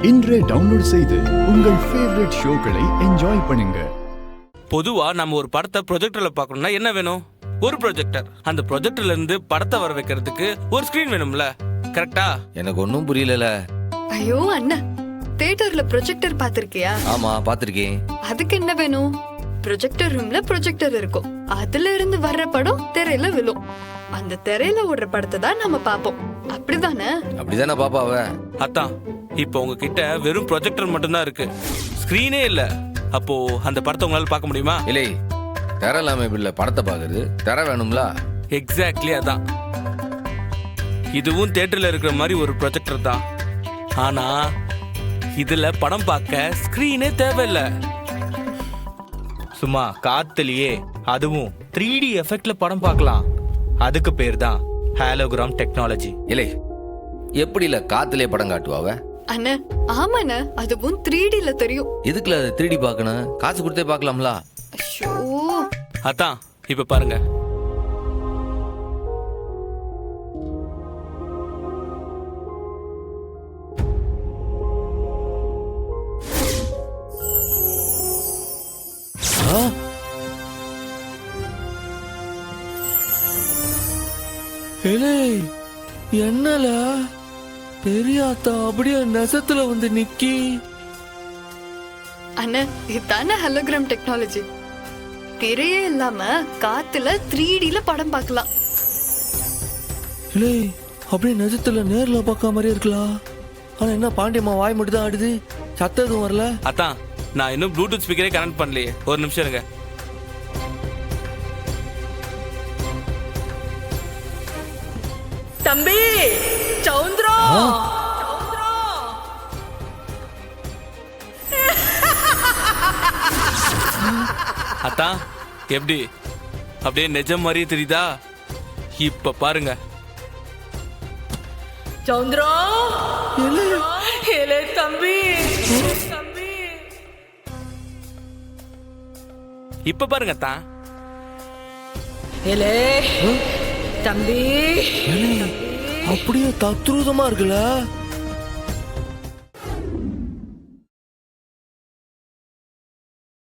இன்றே டவுன்லோட் செய்து உங்கள் ஃபேவரட் ஷோக்களை என்ஜாய் பண்ணுங்க. பொதுவா நம்ம ஒரு படத்தை ப்ரொஜெக்டர்ல பார்க்கணும்னா என்ன வேணும்? ஒரு ப்ரொஜெக்டர். அந்த ப்ரொஜெக்டர்ல இருந்து படத்தை வர வைக்கிறதுக்கு ஒரு ஸ்கிரீன் வேணும்ல, கரெக்டா? எனக்கு ஒன்னும் புரியல. ஐயோ அண்ணா, தியேட்டர்ல ப்ரொஜெக்டர் பாத்திருக்கியா? ஆமா பாத்திருக்கேன். அதுக்கு என்ன வேணும்? ப்ரொஜெக்டர் ரூம்ல ப்ரொஜெக்டர் இருக்கும். அதுல இருந்து வர்ற படம் திரையில விழும். அந்த திரையில ஓடுற படத்தை தான் நம்ம பாப்போம். அப்படிதானே? அப்படிதானே பாப்பாவ. அதான், இப்போ உங்ககிட்ட வெறும் ப்ரொஜெக்டர் மட்டும்தான் இருக்கு, ஸ்கிரீனே இல்ல. அப்போ அந்த படத்தை உங்களால பார்க்க முடியுமா? இல்லை, தெர இல்லாம இப்படி படத்தை பாக்குறது, தெர வேணும்ல. எக்ஸாக்ட்லி அதான். இதுவும் தியேட்டர்ல இருக்கிற மாதிரி ஒரு ப்ரொஜெக்டர் தான். ஆனா இதுல படம் பார்க்க ஸ்கிரீனே தேவையில்லை. சும்மா காத்துலயே, அதுவும் 3D எஃபெக்ட்ல படம் பார்க்கலாம். அதுக்கு பேர் தான் ஹாலோகிராம் டெக்னாலஜி. இல்லை, எப்படி இல்ல காத்துலயே படம் காட்டுவாவ? அண்ணா ஆமாண்ணா, அதுவும் 3Dல தெரியும். எதுக்குல அதை 3D பார்க்கணும்? காசு கொடுத்தே பார்க்கலாம்ல. ஐயோ, அதான் இப்ப பாருங்க. என்னல பெரியாத்தா அப்படியே நெசத்துல வந்து நிக்கி. அண்ணா இதுதானே ஹாலோகிராம் டெக்னாலஜி. திரையே இல்லாம காத்துல 3Dல படம் பார்க்கலாம். இல்லை, அப்படியே நெசத்துல நேர்ல பார்க்க மாதிரியே இருக்கலாம். ஆனா என்ன பாண்டியம்மா வாய் மட்டும் தான் ஆடுது, சத்தம் எதுவும் வரல. அதான், நான் இன்னும் ப்ளூடூத் ஸ்பீக்கரே கனெக்ட் பண்ணலையே. ஒரு நிமிஷம் இருங்க. தம்பி சௌந்தரா, அதான் எப்படி அப்படியே நிஜம் மாதிரியே தெரியுதா? இப்ப பாருங்க. சௌந்தரா, ஏலே தம்பி, தம்பி இப்ப பாருங்க தான். ஏலே தம்பி, அப்படியே தத்ரூதமா இருக்குல்ல.